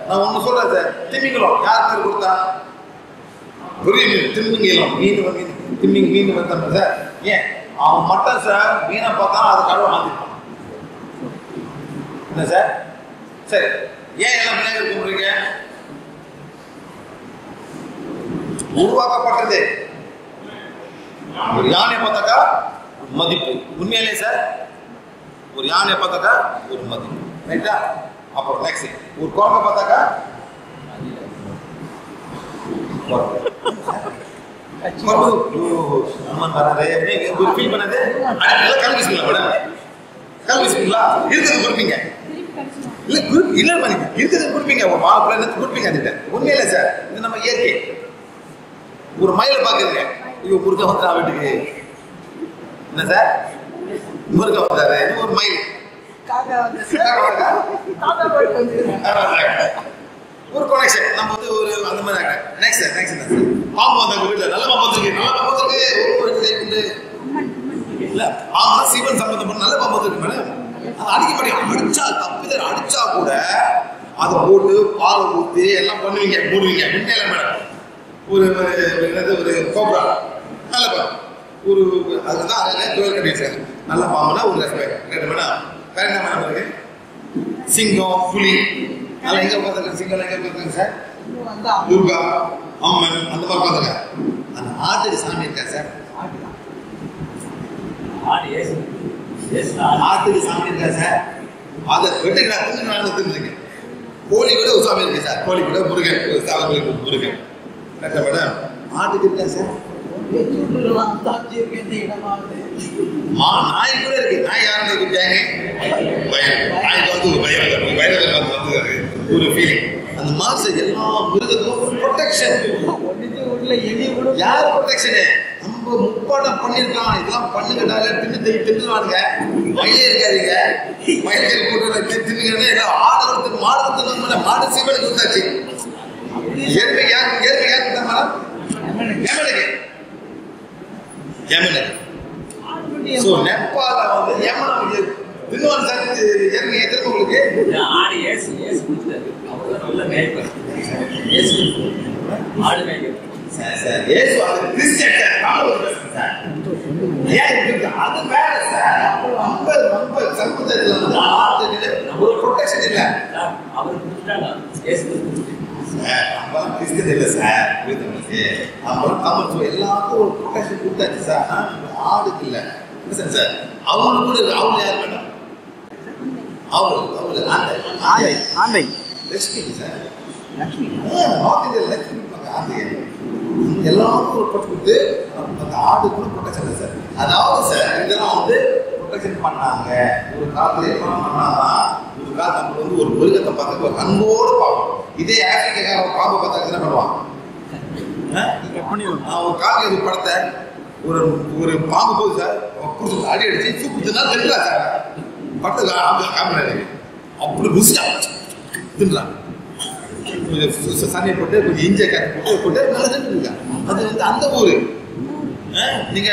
நான் ஒண்ணு சொல்றேன் சார். திமிங்கலம் யார் பேர் கொடுத்தா? பெரிய மீன் திமிங்கலம். மீன் வந்தா சார். ஏன் அவன் மட்டும் சார் மீனை பார்த்தா அது கடவுள் மாத்திருப்பான். என்ன சார்? சரி, ஏன் எல்லாம் விநாயகர் கும்பிடுறீங்க? உருவாக்கப்பட்டது. ஒரு யானை பார்த்தாக்கா மதிப்பு. உண்மையிலே சார் ஒரு யானை பார்த்தாக்கா ஒரு மதிப்பு. ரைட்டா? அப்புறம் நெக்ஸ்ட் ஒரு குரங்கை பார்த்தாக்கா ஃபீல் பண்ணது கல்வி மேடம். கல்வி இருக்கிறது கொடுப்பீங்க. இல்ல இருக்கிறது கொடுப்பீங்க. ஒரு மாப்பிள்ளை கொடுப்பீங்க. அதுகிட்ட உண்மையில சார் இது நம்ம இயற்கை. ஒரு மயிலை பாக்குறீங்க. இவ முருகன் வந்தா வீட்டுக்கு. என்ன சார்? முருகன் வந்தாரு. ஒரு மயில் ஒரு கனெக்ஷன். நம்ம வந்து ஒரு அந்த மாதிரி நெக்ஸ்ட் பாம்பு வந்தாங்க வீட்டுல. நல்ல பாம்பு வந்துருக்கு. நல்ல பாம்பு வந்துருக்கு. இல்ல பாம்பு சிவன் சம்பந்தப்பட்ட நல்ல பாம்பு வந்துருக்கு மேடம். அது அடிக்கப்படி அடிச்சா தப்பிதர் அடிச்சா கூட அதை போட்டு பால் ஊற்றி எல்லாம் பண்ணுவீங்க, போடுவீங்க. உண்மையில மேடம் ஒரு ஒரு கோப்ரா நல்ல பாம்பு ஒரு அதுதான் தொழில் கண்டிப்பாங்க. நல்ல பாம்புனா ஒரு ரெஸ்பெக்ட். Right madam? வேற என்ன மேடம் இருக்கு? சிங்கம், புலி அதெல்லாம் எங்க உட்காந்துருக்காங்க? சிங்கம் எங்க உட்காந்துருக்காங்க சார்? துர்கா, அம்மன் அந்த மாதிரி உட்காந்துருக்காங்க. அந்த ஆட்டுக்கு சாமி இருக்கா சார்? ஆட்டுக்கு சாமி இருக்கா சார்? அதை வெட்டுக்கு நான் தின்னுருக்கேன். கோழி கூட ஒரு சாமி இருக்கு சார். கோழி கூட முருகன் முருகன். கரெக்டா மேடம்? ஆட்டுக்கு இருக்கா சார்? நாய் கூட இருக்கு. நாய் யாரும் இருக்காங்க? நாய்க்கு வந்து ஒரு பயம் வந்து ஒரு ஃபீலிங். அந்த மாதிரி எல்லா மிருகத்துக்கும் ஒரு ப்ரொடெக்ஷன். யார் ப்ரொடெக்ஷனு? நம்ம முப்பாட்டம் பண்ணிருக்கான். இதெல்லாம் பண்ணுங்கடால தின்னுவானுங்க. மயிலே இருக்காதீங்க. மயிலே போட்டு தின்னுங்க. ஆடுறதுக்கு மாடுறதுக்கு மாடு சிவனுக்கு கொடுத்தாச்சு. எருமை யாருக்கு கொடுத்தா மேடம்? நேபாள வந்து யமனம் தின்னுவான் சார். எருமை எதிர்ப்பு உங்களுக்கு ஒரு ப்ரொடெக்ஷன் இல்ல. இல்ல சார் எல்லாருக்கும் ஒரு ப்ரொடெக்ஷன் கொடுத்தாச்சு சார். ஆடுக்கு இல்ல சார். அவங்களுக்கு கூட அவங்க யார் மேடம்? அவங்க ஆந்தை லட்சுமி சார். லட்சுமி ஆந்தை எல்லாருக்கும் ஒரு ப்ரொடெக்ட் கொடுத்து அந்த ஆடு கூட ப்ரொடெக்ஷன் சார். அதாவது சார் இதெல்லாம் வந்து ப்ரொடெக்ஷன் பண்ணாங்க. ஒரு காலத்துல பண்ணாதான் ஒரு காலம் நம்ம வந்து ஒரு மிருகத்தை பார்த்து ஒரு அன்போடு பார்ப்போம். இதே ஆப்பிரிக்கார பாம்பை பார்த்தா என்ன பண்ணுவான்? ஒரு காலத்துல ஒரு படத்தை ஒரு பாம்பு போகுது சார். அடி அடிச்சு சூப்பு தின்னா சார். படத்துல காமெடி அப்படி ருசியா தின்றான். சனியை போட்டு கொஞ்சம் இஞ்சியை கட்டி போட்டு நல்லா தின்னுருக்கா. அது வந்து அந்த ஊரு. நீங்க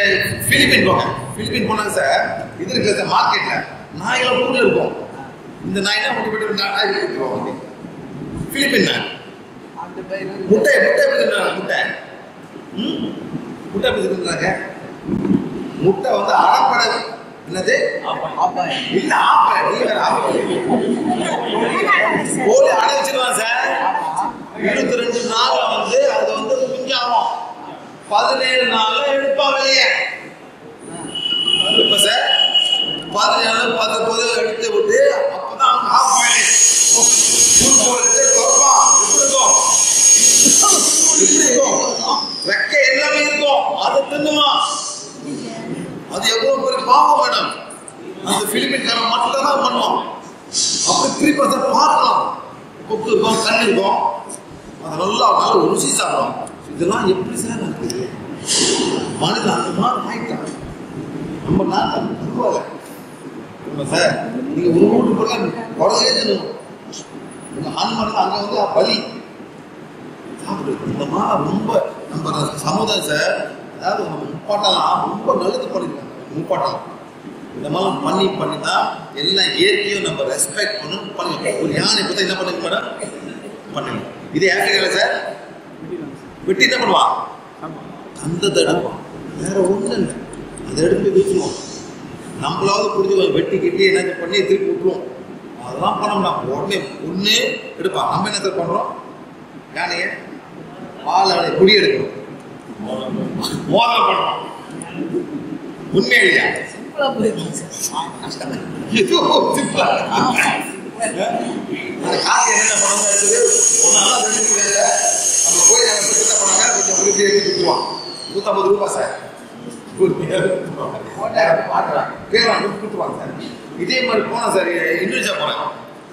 பிலிப்பின் போங்க. பிலிப்பின் போனாங்க சார். இது இருக்கு சார் மார்க்கெட்ல நாயெல்லாம் ஊர்ல இருக்கும். இந்த நாயெல்லாம் போட்டு நாய் இருக்கும். பிலிப்பின் நாய் முட்டை எப்படி தின்றாங்க? முட்டை எப்படி தின்றாங்க? முட்டை வந்து அடப்படை என்னது? இல்ல கோழி அடை வச்சிருவான் சார். 22 நாள்ல வந்து அது வந்து குஞ்சாகும். 17 நாள்ல எடுப்பா வெளியே. இப்ப சார் 17 19 எடுத்து விட்டு அப்பதான் ஆஃப் பண்ணி ரெக்க எல்லாமே இருக்கும். அது தின்னுமா? அது எவ்வளவு பெரிய பாவம் மேடம். அந்த பிலிப்பின்காரன் மட்டும் தான் பண்ணுவோம். அப்படி 3% பார்க்கலாம். கொக்கு இருக்கும், கண் இருக்கும். அது நல்லா நல்ல ருசி சாப்பிடும். இதெல்லாம் எப்படி சார் இருக்குது? மனிதன் அந்த மாதிரி ஆயிட்டான். நம்ம நாட்டில் பரவாயில்ல சார். நீங்க ஒரு வீட்டு போல குறையே தின்னும். உங்க ஆண்மனது அங்க வந்து பலி சாப்பிடுறது. இந்த மாதிரி ரொம்ப நம்ம சமுதாயம் சார். அதாவது நம்ம முப்பாட்டெல்லாம் ரொம்ப நல்லது பண்ணிருக்காங்க. முப்பாட்டெல்லாம் இந்த மாதிரி பண்ணி தான் எல்லா இயற்கையும் நம்ம ரெஸ்பெக்ட் பண்ணணும். ஒரு யானை பற்றி என்ன பண்ணுங்க மேடம் பண்ணுங்க. இதே ஆஃப்ரிக்காவில் சார் வெட்டி என்ன பண்ணுவான், தந்தத்தை எடுப்பான், வேற ஒன்றும் இல்லை, அதை எடுத்து போய் வச்சுருவோம். நம்மளாவது புரிஞ்சு வெட்டி கட்டி என்ன பண்ணி திருப்பி விட்டுருவோம். அதெல்லாம் பண்ணோம்னா உடனே ஒன்று எடுப்பான். நம்ம என்ன சார் பண்ணுறோம், யானையை பால் குடி எடுக்கிறோம், மோதல் பண்ணுறோம். உண்மை இல்லையா? அந்த காசு என்ன பண்ணுவாங்க இருக்குது ஒன்னால நம்ம போய் என்ன பண்ணாங்க கொஞ்சம் உறுதி எடுத்து கொடுத்துருவான். 150 ரூபாய் சார் கொடுத்துருவாங்க சார். இதே மாதிரி போனேன் சார், இண்டிவிஜுவல் போனேன்.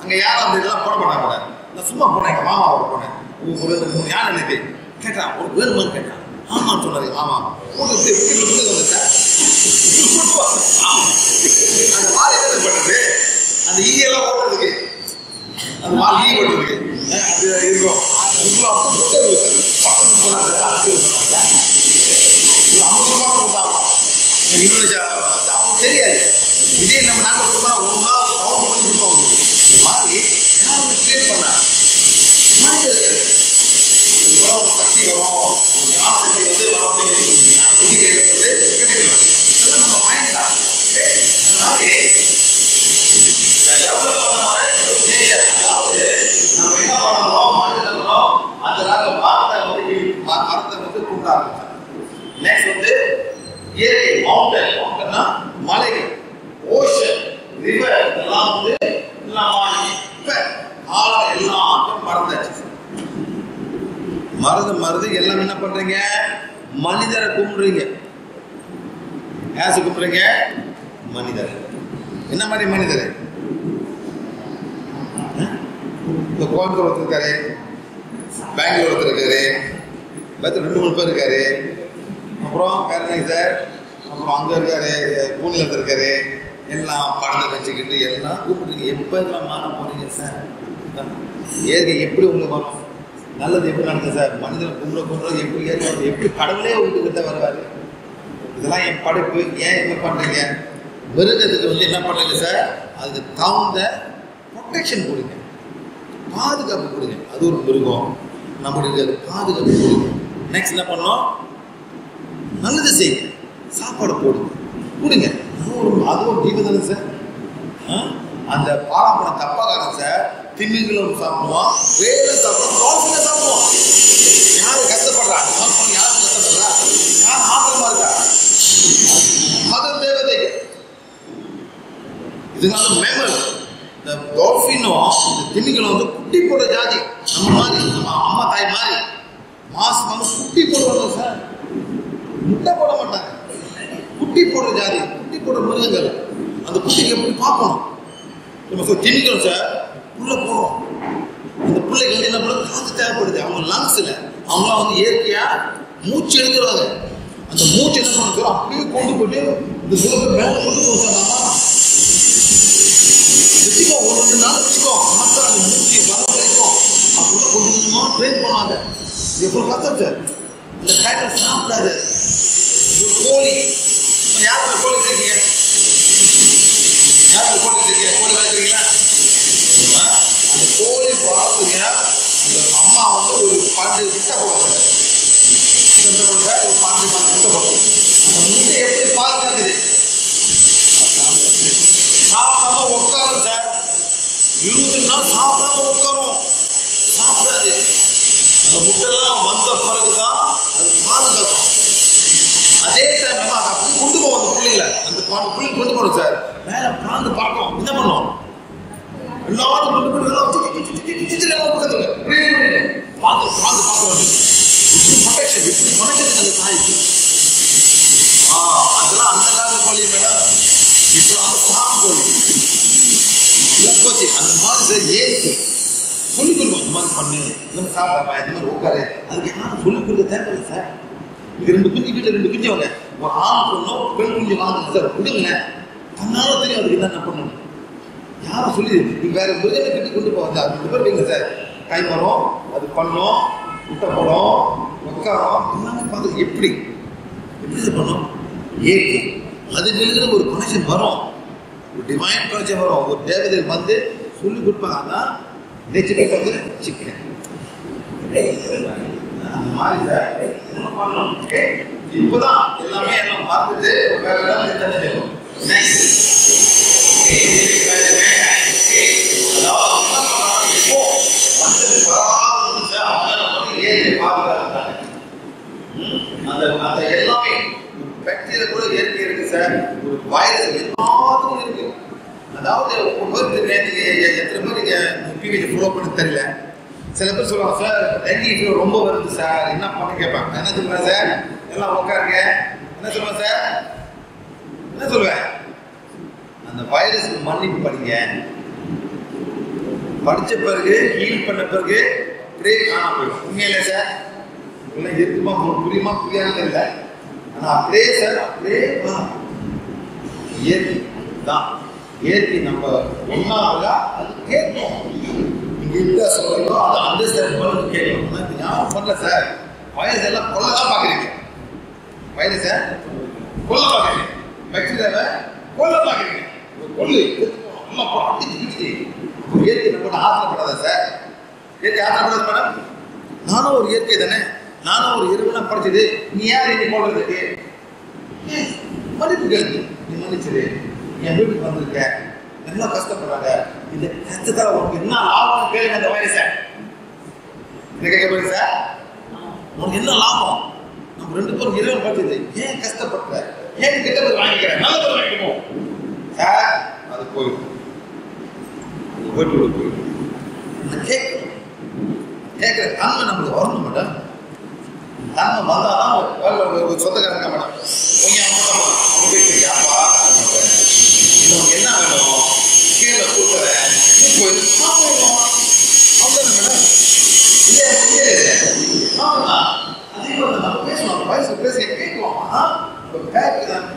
அங்கே யாரும் அந்த இதெல்லாம் போட மாட்டாங்க. நான் சும்மா போனேன், எங்கள் மாமாவோட போனேன். ஒரு 3 யானை நினைத்து கேட்டான், ஒரு வேணுமான்னு கேட்டான். ஆமான்னு சொன்னாரு. ஆமாம் போட்டு சார் அந்த மாலை என்ன பண்ணுறது, அந்த ஈயெல்லாம் ஓடுறதுக்கு, அந்த மாலை ஈ ஓடுறதுக்கு அது இருக்கும். 50 ரூபா கொடுத்தாங்க. இந்தோனேஷியா அவங்களுக்கு தெரியாது. இதே நம்ம நாட்டில் கொடுத்தா ஒன்றா கவுண்ட் பண்ணி கொடுப்பாங்க. இந்த மாதிரி யாரும் கிரியேட் பண்ண மனிதர்கள் சக்தி வரும், சக்தி வந்து இதெல்லாம் நம்ம மைண்ட் தான். அதனாலே நம்ம என்ன பண்ணணும், மனிதர்களும் அதனால மரத்தை வந்து கூட்டாங்க. நெக்ஸ்ட் வந்து இயற்கை, மவுண்டன்னா மலைகள், ஓஷன், ரிவர், இதெல்லாம் வந்து இப்ப ஆழம் எல்லாம் மறந்தாச்சு. மருது எல்லாம் என்ன பண்றீங்க, மனிதரை கும்பிடுறீங்க. யாசு கும்பிடுறீங்க, மனிதர். என்ன மாதிரி மனிதர்? இந்த கோயம்புத்தூர் ஒருத்தர் இருக்காரு, பெங்களூர் ஒருத்தர் இருக்காரு, 2-3 பேர் இருக்காரு. அப்புறம் வேற என்ன சார், அப்புறம் அங்கே இருக்காரு, பூனில் ஒருத்தர் இருக்காரு. எல்லாம் படத்தை வச்சுக்கிட்டு எல்லாம் கூப்பிடுறீங்க. எப்போ எல்லாம் மாற போறீங்க சார்? இயற்கை எப்படி உங்களுக்கு வரும்? நல்லது எப்படி நடக்குது சார்? மனிதன் கும்பிட எப்படி இயற்கை, எப்படி கடவுளே உங்ககிட்ட வருவார்? இதெல்லாம் என் படைப்பு, ஏன் என்ன பண்ணுறீங்க? மிருகத்துக்கு வந்து என்ன பண்ணுறீங்க சார், அதுக்கு தகுந்த ப்ரொடெக்ஷன் கொடுங்க, பாதுகாப்பு கொடுங்க. அது ஒரு மிருகம், நம்மளுடைய பாதுகாப்பு கொடுங்க. நெக்ஸ்ட் என்ன பண்ணோம், நல்லது செய்யுங்க, சாப்பாடு போடுங்க, கொடுங்க. அதுவும் ஜீவிதம் சார். அந்த பாலாப்பழம் தப்பாக்காரன் சார், திமிங்களும் சாப்பிடுவான், வேலை சாப்பிடுவான், சாப்பிடுவான். யாரு கஷ்டப்படுறா, யாரு கஷ்டப்படுறா, யார் ஆத்திரமா இருக்கா? மதம் தேவதைகள். இதனால மெமர் இந்த டால்ஃபினும் இந்த திமிங்களும் வந்து குட்டி போடுற ஜாதி. நம்ம மாதிரி, நம்ம அம்மா தாய் மாதிரி மாசம் குட்டி போடுவாங்க சார், முட்டை போட மாட்டாங்க. குட்டி போடுற ஜாதி, குட்டி போடுற மிருகங்கள். அந்த குட்டிக்கு எப்படி பார்க்கணும்? நம்ம திமிங்களும் சார் உள்ள போறோம். அந்த பிள்ளைக்கு வந்து என்ன பண்ணுறது, காற்று தேவைப்படுது. அவங்க லங்ஸ்ல அவங்களாம் வந்து இயற்கையா மூச்சு எடுத்துருவாங்க. அந்த மூச்சு என்ன பண்ணுறோம், அப்படியே கொண்டு போயிட்டு இந்த மிருகத்தை மேலே கொண்டு போச்சாங்கம்மா வச்சுக்கோ, 1-2 நாள் வச்சுக்கோ. மாத்திரம் அந்த மூச்சு வர வரைக்கும் அப்படிலாம் கொஞ்சம் கொஞ்சமாக ட்ரெயின் பண்ணுவாங்க. இது எவ்வளோ கஷ்டம் சார். இந்த டைமில் சாப்பிடாது. ஒரு கோழி, யாரும் கோழி இருக்கீங்க, யாரும் கோழி இருக்கீங்க, கோழி வளர்க்குறீங்களா? அந்த கோழி வளர்க்குங்க. அந்த அம்மா வந்து ஒரு 12 முட்டை போடுவாங்க. ஒரு 12 முட்டை போடுவோம். அந்த முட்டை எப்படி பாதுகாக்குது? சாப்பிடாம உட்காரும் சார். 20 நாள் சாப்பிடாம உட்காரும், சாப்பிடாது. அந்த முட்டைலாம் வந்த பிறகுதான் அது பாதுகாக்கும். அதே டைம் நம்ம அதை அப்படி கொண்டு போவோம். அந்த பிள்ளைங்கள அந்த பிள்ளைங்க கொண்டு போகணும் சார். மேலே பிராந்து பறக்கும். என்ன பண்ணுவோம், எல்லாரும் கொண்டு போய் அதெல்லாம் அந்த காலத்து கோழி மேடம். இப்போ அந்த சாம் கோழி போச்சு. அந்த மாதிரி சார் ஏற்று சொல்லிக் கொடுக்கும். இந்த மாதிரி பண்ணு, இந்த மாதிரி சாப்பிடாம, இந்த மாதிரி உட்காரு. அதுக்கு யாரும் சொல்லிக் கொடுக்க தேவையில்லை சார். இது 2 குஞ்சு வீட்டில் 2 குஞ்சு அவங்க ஒரு ஆண் பொண்ணும் பெண் குஞ்சு வாங்க சார், கொடுங்க. தன்னால தெரியும் அதுக்கு என்ன பண்ணணும். யாரும் சொல்லி நீங்க வேற மிருகத்தை கட்டி கொண்டு போவாங்க. அது 2 பேர் வைங்க சார். கை மரம் அது பண்ணும், முட்டை போடும், உட்காரம், எல்லாமே பார்த்து எப்படி எப்படி பண்ணும். ஏற்கை அது ஒரு கனெக்ஷன் வரும். ஒரு டிவைன் கல்ச்சர் வரும். ஒரு தேவதை வந்து சொல்லி கொடுப்பாங்க. அதான் நேச்சர் வந்து சிக்கன் அந்த மாதிரி சார். இப்பதான் எல்லாமே எல்லாம் பார்த்துட்டு வேற வேலை அந்த எல்லாமே பாக்டீரியா கூட இயற்கை இருக்கு சார். ஒரு வைரஸ் எல்லாத்துக்கும் இருக்கு. அதாவது எத்தனை பேர் நீங்க பிஹெச் ஃபாலோ பண்ண தெரியல. சில பேர் சொல்லுவாங்க சார் டெங்கி ஃபீவர் ரொம்ப வருது சார், என்ன பண்ண கேட்பாங்க. என்ன சொல்லுவேன் சார், எல்லாம் உட்காருங்க. என்ன சொல்லுவேன் சார், என்ன சொல்லுவேன், அந்த வைரஸுக்கு மன்னிப்பு படிங்க. படிச்ச பிறகு ஹீல் பண்ண பிறகு பிரே காணாம போயிடும். உண்மையில சார் இதெல்லாம் இருக்குமா புரியுமா புரியாது இல்லை. ஆனா அப்படியே சார் அப்படியே இயற்கை தான். இயற்கை நம்ம ஒன்னாக அது கேட்கும். நீங்க என்ன சொல்றீங்களோ அதை அண்டர்ஸ்டாண்ட் பண்ணி கேட்கணும். ஞாபகம் பண்ணல சார். வைரஸ் எல்லாம் கொல்லதான் பாக்குறீங்க. வைரஸை கொல்ல பாக்குறீங்க, பாக்டீரியாவை கொல்ல பாக்குறீங்க. கொல்லு இயற்கை நம்ம ஆத்திரப்படாத சார். இயற்கை ஆத்திரப்படாத மேடம். நானும் ஒரு இயற்கை தானே, நானும் ஒரு இறைவனா படைச்சது. நீ யார் நீ போடுறதுக்கு? மன்னிப்பு கேள்வி. நீ மன்னிச்சிரு, என் வீட்டுக்கு வந்திருக்க, நல்லா கஷ்டப்படுறாங்க, இந்த கஷ்டத்தால உனக்கு என்ன லாபம் கேளுங்க. அந்த வைரஸை என்ன கேட்க போறீங்க சார், உனக்கு என்ன லாபம்? நம்ம ரெண்டு பேரும் இறைவன் படைச்சது, ஏன் கஷ்டப்படுற, ஏன் கிட்ட போய் வாங்கிக்கிறேன், நல்ல பேர் வாங்கிக்கணும் சார். அது போயிடும், போயிட்டு கேட்கிற தன்மை நம்மளுக்கு வரணும் மேடம். தன்மை வந்தாதான் ஒரு சொந்தக்காரங்க மேடம். என்ன வேணும் கீழே கூட்டுறேன் போயிடும் அவ்வளோதானே மேடம். அதிகமாக நம்ம பேசணும், வயசு பேச கேட்கலாம்.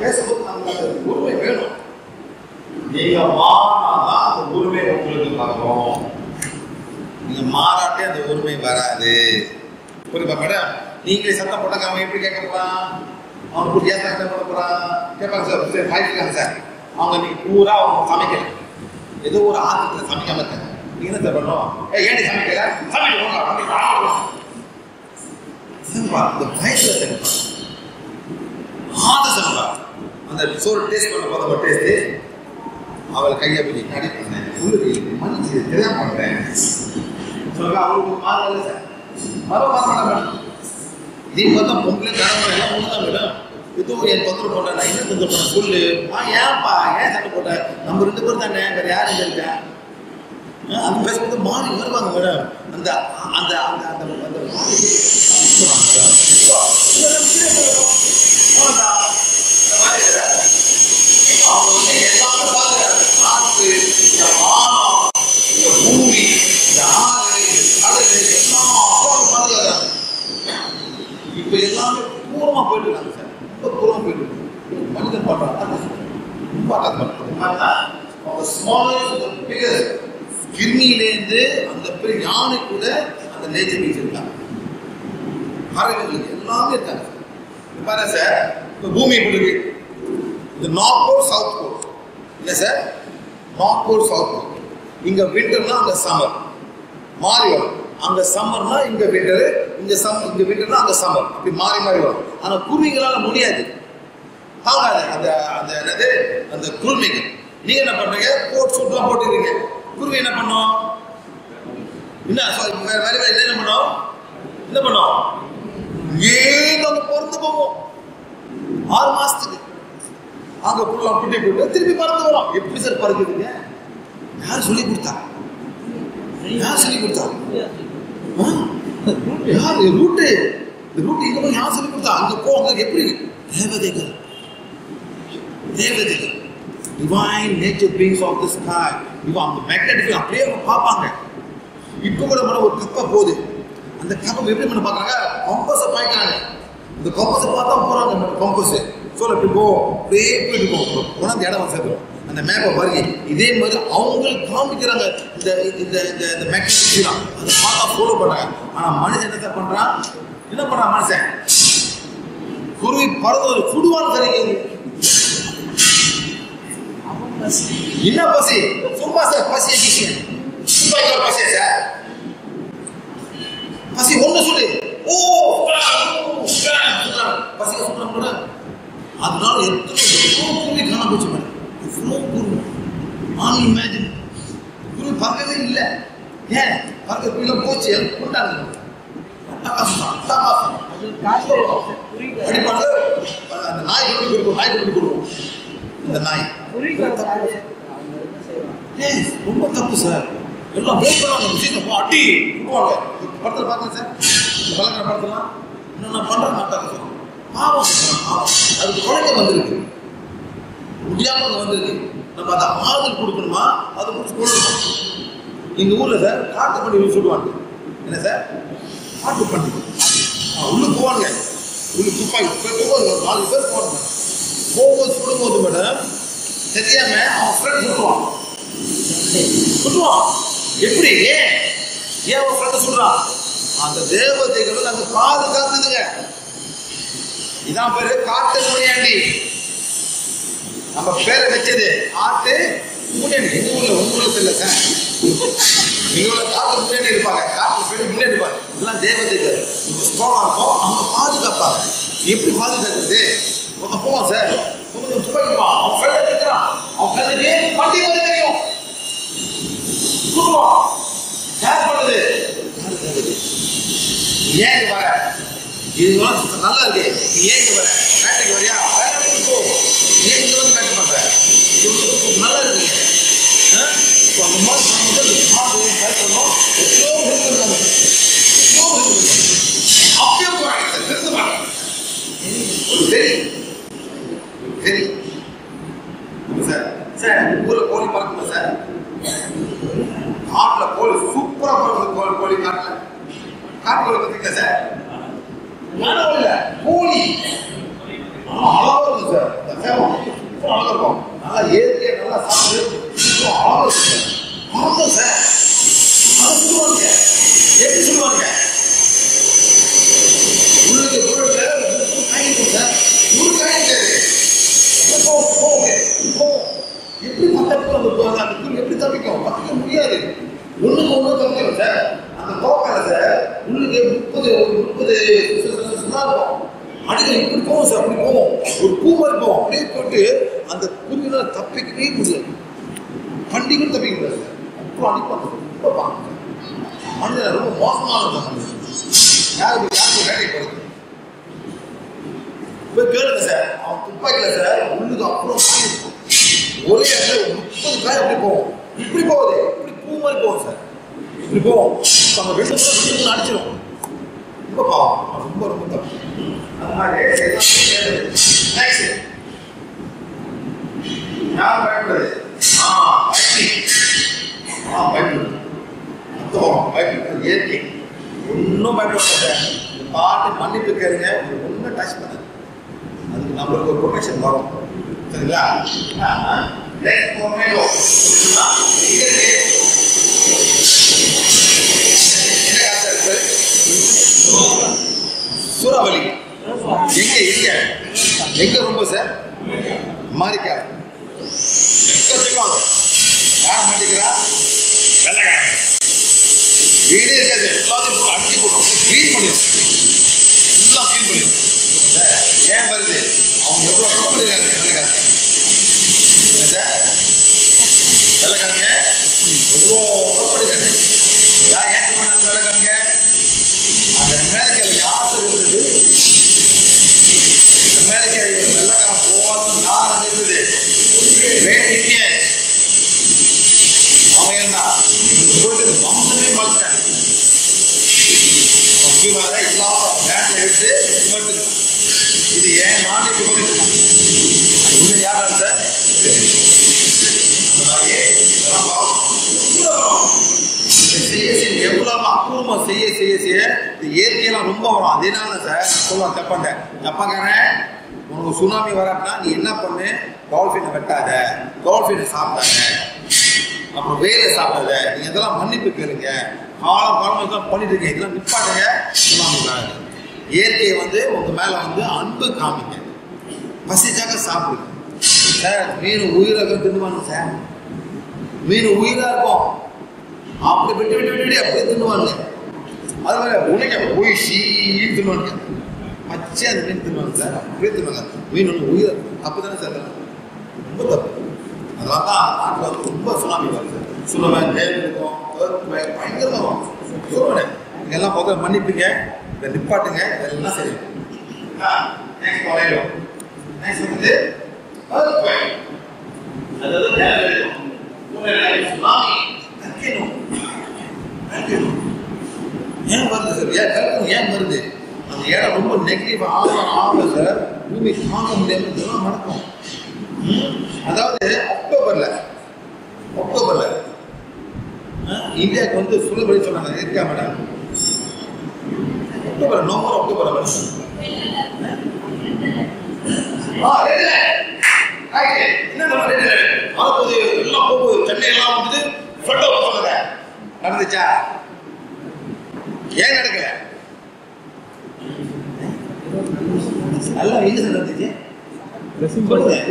பேசும்போது நமக்கு அந்த உரிமை வேணும். நீங்க மாறினாதான் அந்த உரிமை உங்களுக்கு வரும். நீங்க மாறாட்டே அந்த உரிமை வராது. புரியுதா மேடம்? நீங்களே சத்தம் போட்டாங்க அவன் எப்படி கேட்க போறான், அவன் புரியா சத்தம் போட போறான் கேட்பாங்க சார். சரி வாய்ப்பிருக்காங்க சார். அவங்க நீங்க பூரா அவங்க சமைக்கல, ஏதோ ஒரு ஆத்திரத்தில் சமைக்காம இருக்காங்க. நீங்க என்ன சார் பண்ணணும், ஏன் சமைக்கல சமைக்கணும். இந்த வயசுல தெரியுமா ஆதசம்பா அந்த சோறு டேஸ்ட் பண்ண போத டேஸ்ட் அவளை கையை போய் நடி பண்ணேன், மன்னிச்சு தெரியாம பண்றேன் சொல்லுங்க. அவங்களுக்கு மாறல சார், மாற இதே பார்த்தா பொங்கல கடவுள் எல்லாம் ஒண்ணுதான் மேடம். எதுவும் என் தொந்தரவு போட்டேன், நான் என்ன தொந்தரவு பண்ண சொல்லு. ஏன்ப்பா ஏன் சண்டை போட்ட, நம்ம ரெண்டு பேரும் தானே, வேற யாரும் இங்க இருக்கா? அந்த பேசும்போது மாறி வருவாங்க மேடம். அந்த அந்த அந்த அந்த அந்த பூமி, இந்த ஆறு, கடல் எல்லாம் பாதுகாக்கிறாங்க. இப்ப எல்லாமே பூர்வமா போயிட்டு இருக்காங்க சார், ரொம்ப பூர்வமா போயிட்டு இருக்கு. மனிதன் பண்றாங்க கிருமியிலேருந்து அந்த பெரிய யானை கூட அந்த நேச்சர் வச்சிருக்காங்க. பறவைகளுக்கு எல்லாமே இருக்காங்க பாருங்க சார். இப்போ பூமி இப்படி இருக்கு, இந்த நார்த் போல் சவுத் போல் இல்லை sir, north pole south pole. இங்க விண்டர்னா அங்க சம்மர் மாறி வரும். அங்க சம்மர்னா இங்க விண்டர், இங்க விண்டர்னா அங்க சம்மர், அப்படி மாறி மாறி வரும். ஆனா குருவிகளால முடியாது, தாங்காது அந்த அந்த என்னது அந்த குருவிகள். நீங்க என்ன பண்றீங்க, கோட் சூட்லாம் போட்டுருக்கீங்க. குருவி என்ன பண்ணும், என்ன என்ன பண்ணும், என்ன பண்ணும், ஏங்க அங்க பொறுத்து போவோம் 6 மாசத்துக்கு. அங்க புள்ள குட்டி போட்டு திருப்பி பறந்து வரும். எப்படி சார் பறக்குதுங்க, யார் சொல்லி கொடுத்தா, யார் சொல்லி கொடுத்தா, யார் ரூட்டு, இந்த ரூட் இங்க போய் யார் சொல்லி கொடுத்தா, அங்க போங்க. எப்படி தேவதைகள், தேவதைகள் divine nature beings of the sky. இவன் அந்த மேக்னெட்டிக் அப்படியே பார்ப்பாங்க. இப்போ கூட மேடம் ஒரு கப்பை போகுது, அந்த கப்பை எப்படி பண்ண பார்க்குறாங்க, கம்பஸை பாய்க்கிறாங்க. இந்த கம்பஸை பார்த்தா போகிறாங்க மேடம், கம்பஸ் சொல்ல இப்படி போ அப்படியே போயிட்டு போகும் போனால் அந்த இடம் சேர்த்துரும். அந்த மேப்பை பாருங்க, இதே மாதிரி அவங்களுக்கு காமிக்கிறாங்க. இந்த இந்த இந்த மேக்னெட்டிக் அதை பார்த்தா ஃபாலோ பண்ணுறாங்க. ஆனால் மனுஷன் என்ன சார் பண்ணுறான், என்ன பண்ணுறான் மனுஷன், குருவி பறந்து சுடுவான்னு சரி என்ன பசி? சும்மா சார் பசி பசியா சார்? பசி ஒண்ணு சொல்லு. ஓ பசி சொல்றாங்க. அதனால எத்தனை குருவி காண போச்சு மேடம். எவ்வளோ குருவி அன்இமேஜின். குருவி பறக்கவே இல்லை. ஏன் பறக்க போச்சு? கொண்டாங்க அடிப்பாங்க. அந்த நாய் கொண்டு கொடுக்கும். இந்த நாய் ரொம்ப தப்பு சார். எல்லாம் வெயிட் பண்ணுவாங்க. அடி போவாங்க. படத்தில் பார்க்கலாம் சார். இந்த பழக்கிற படத்தெல்லாம் இன்னும் பண்ற மாட்டாங்க சார். பாவம் பாவம். அதுக்கு குழந்தை வந்திருக்கு, முடியாம வந்திருக்கு. நம்ம அதை ஆறுதல் கொடுக்கணுமா? அதை பிடிச்சி கொடுக்கணும். எங்க ஊர்ல சார் காட்டு பண்ணி சொல்லுவாங்க. என்ன சார்? காட்டு பண்ணி உள்ளுக்கு போவாங்க. உள்ளுக்கு துப்பாக்கி 4 பேர் போவாங்க. போகும்போது சுடும்போது மேடம் தெரியாம அவன் ஃப்ரெண்ட் சுட்டுவான். எப்படி? ஏன் அவன் ஃப்ரெண்ட் சொல்றான்? அந்த தேவதைகள் அந்த பாதுகாத்துதுங்க. இதான் பேரு காட்டு முனியாண்டி. நம்ம பேரை வச்சது காட்டு முனியாண்டி. எங்க ஊர்ல உங்களுக்கு இல்லை சார். எங்க ஊர்ல காட்டு முனியாண்டி இருப்பாங்க. காட்டு பேரு முன்னாடி இருப்பாங்க. எல்லாம் தேவதைகள் ஸ்ட்ராங்கா இருக்கும். அவங்க பாதுகாப்பாங்க. எப்படி பாதுகாக்கிறது? போவான் சார். துப்பாக்கிப்பான். அவன் ஃப்ரெண்ட் இருக்கிறான். அவன் கல்லுக்கு பண்டி வந்து தெரியும். கூட்டுவான். யார் பண்ணுது? ஏன் வர? இது நல்லா இருக்கு. ஏன் வர? வேட்டைக்கு வரியா? போ. ஏன் வந்து வேட்டை பண்ற? நல்லா இருக்கு. அந்த மாதிரி அப்படியே போறாங்க. திருத்த மாட்டாங்க. சரி சரி சார். சார் ஊர்ல கோழி பறக்குமா சார்? காட்டுல கோழி சூப்பரா பறக்குது. கோழி காட்டுல காட்டுல பார்த்தீங்களா சார்? கோழி அழகா இருக்கும் சார். அழகா இருக்கும். நல்லா ஏற்கனவே நல்லா சாப்பிட்டு அழகா இருக்கும் சார். சார் அதை சொல்லுவாங்க. எப்படி சொல்லுவாங்க? உள்ளுக்கு காய்க்கும் சார். உள்ள காய்க்காது. எப்படி மத்தப்ப எப்படி தப்பிக்கும்? தப்பிக்க முடியாது. ஒண்ணுக்கு ஒண்ணு தப்பிக்கும் சார். அந்த தோக்கல சார் உள்ளுக்கு 30 சுதாரம் அடிக்கடி இப்படி போவோம் சார். அப்படி போவோம். ஒரு பூ மாதிரி போவோம். அப்படியே போட்டு அந்த குருவினால தப்பிக்கவே முடியாது. பண்டிகையும் தப்பிக்க முடியாது சார். அப்புறம் அடிப்பாங்க. ரொம்ப பாங்க மனிதன் ரொம்ப மோசமான யாருக்கு வேலைக்கு போறது? போய் கேளுங்க சார். அவன் துப்பாக்கில சார் உள்ளுக்கு அப்புறம் ஒரே இடத்துல 30 காய் அப்படி போவோம். இப்படி போகுது. இப்படி பூ மாதிரி போவோம் சார். இப்படி போவோம். அவங்க 2 அடிச்சிடும். ரொம்ப பாவம். ரொம்ப ரொம்ப தப்பு. அந்த மாதிரி யார் பயப்படுறது? பயப்படுறது இயற்கை. ஒன்றும் பயப்பட பாட்டு மன்னிப்பு கேளுங்க. ஒன்றும் டச் பண்ணாது. அதுக்கு நம்மளுக்கு ஒரு ப்ரொடெக்ஷன் வரும். சரிங்களா? சூறாவளி எங்க எங்க எங்க ரொம்ப சார்? அமெரிக்கா. யார் மாட்டிக்கிறா? வெள்ளைக்காரன். வீடே இருக்காது. எல்லாத்தையும் அடிச்சு போடும். கிளீன் பண்ணிடும். எல்லாம் கிளீன் பண்ணிடும். ஏன் வருது? அவங்க எவ்வளோ வெள்ளைக்காரங்க வெள்ளைக்காரங்க எவ்வளோ கஷ்டப்படுறாங்க. யார் ஏற்க மாட்டாங்க வெள்ளைக்காரங்க? அந்த அமெரிக்காவில் யார் இருந்தது? அமெரிக்கா வெள்ளைக்காரன் போவாது யார் இருந்தது? அவன் என்ன போயிட்டு வம்சமே மாட்டான். இல்லாம வேட்டை எடுத்து இது ஏன் நாளைக்கு போயிட்டு யாரா சார்? எவ்வளவு அபூர்வமா செய்ய செய்ய செய்ய இந்த இயற்கையெல்லாம் ரொம்ப வரும். அதனால சார் சொல்லுவாங்க தப்பாங்க. தப்பாக்காரன் உனக்கு சுனாமி வராட்டினா நீ என்ன பண்ணு? டால்ஃபினை வெட்டாத, டால்ஃபினை சாப்பிட்டாங்க, அப்புறம் வேலை சாப்பிடாத. நீங்க இதெல்லாம் மன்னிப்பு கேளுங்க. காலம் இதெல்லாம் பண்ணிட்டு இருக்கீங்க. இதெல்லாம் நிப்பாட்டுங்க. சுனாமி வராது. இயற்கையை உங்க மேல அன்பு காமிங்க. பசிச்சாக்க சாப்பிடுங்க. சார் மீன் உயிராக தின்னுவாங்க சார். மீன் உயிரா இருக்கும், அப்படி விட்டு விட்டு விட்டு அப்படியே தின்னுவாங்க. அது மாதிரி உனக்கு போய் சீன்னு தின்னுவாங்க, பச்சை அந்த மீன் தின்னுவாங்க சார், அப்படியே தின்னுவாங்க. மீன் ஒன்று உயிர் தப்பு தானே சார், ரொம்ப தப்பு. அதனால தான் நாட்டில் வந்து ரொம்ப சுனாமி வருது. சுனாமி நேரம் இருக்கும், பயங்கரமாக வரும். சொல்லுவேன் இதெல்லாம் முதல்ல மன்னிப்புங்க, இதை நிப்பாட்டுங்க, இதெல்லாம் சரி. நெக்ஸ்ட் வந்து ஏன் வருது சார், ஏன் வருது? அந்த இடம் ரொம்ப நெகட்டிவ் ஆகல சார், பூமி தாங்க முடியாமல் இதெல்லாம் நடக்கும். அதாவது அக்டோபர்ல இந்தியாவுக்கு வந்து சுடுபடி சொன்னாங்க, இருக்கா மேடம்? நவம்பர் அக்டோபர் எல்லாம் போகுது, சென்னை எல்லாம் வந்து நடந்துச்சா? ஏன் நடக்கல? நல்லா எங்க நடந்துச்சு?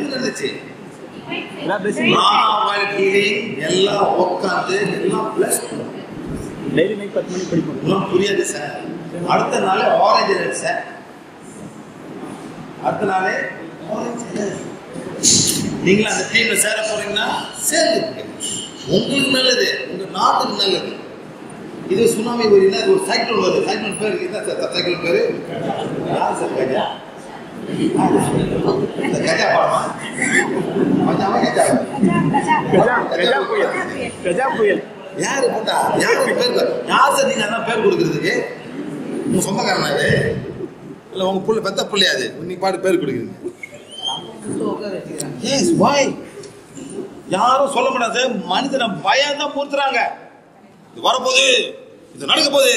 நடந்துச்சு எல்லாம் உட்காந்து எல்லாம் பிளஸ் டெய்லி நைட் 10 மணிக்கு படிப்போம். புரியாது சார். அடுத்த நாள் ஆரஞ்சு ரேட் சார், அடுத்த நாளே நீங்களும் அந்த டீம்ல சேர போறீங்கன்னா சேர்ந்து, உங்களுக்கு நல்லது, உங்க நாட்டுக்கு நல்லது. இது சுனாமி வருதுன்னா இது ஒரு சைக்ளோன் வருது. சைக்ளோன் பேர் என்ன சார்? சைக்ளோன் பேரு யார் சார்? கஜா. இந்த கஜா பாடமா? கஜா புயல் யாரு போட்டா? யாருக்கு பேர்? யார் சார் நீங்க அதான் பேர் கொடுக்கறதுக்கு? உங்க சொந்தக்காரனா இது? இல்ல உங்க புள்ள பெத்த புள்ளையாது இன்னைக்கு பாட்டு பேர் கொடுக்குறீங்க? Yes why? யாரும் சொல்ல மாட்டாங்க, மனிதனை பயம் தான் மூர்த்துறாங்க. இது வரப்போகுது, இது நடக்க போகுது,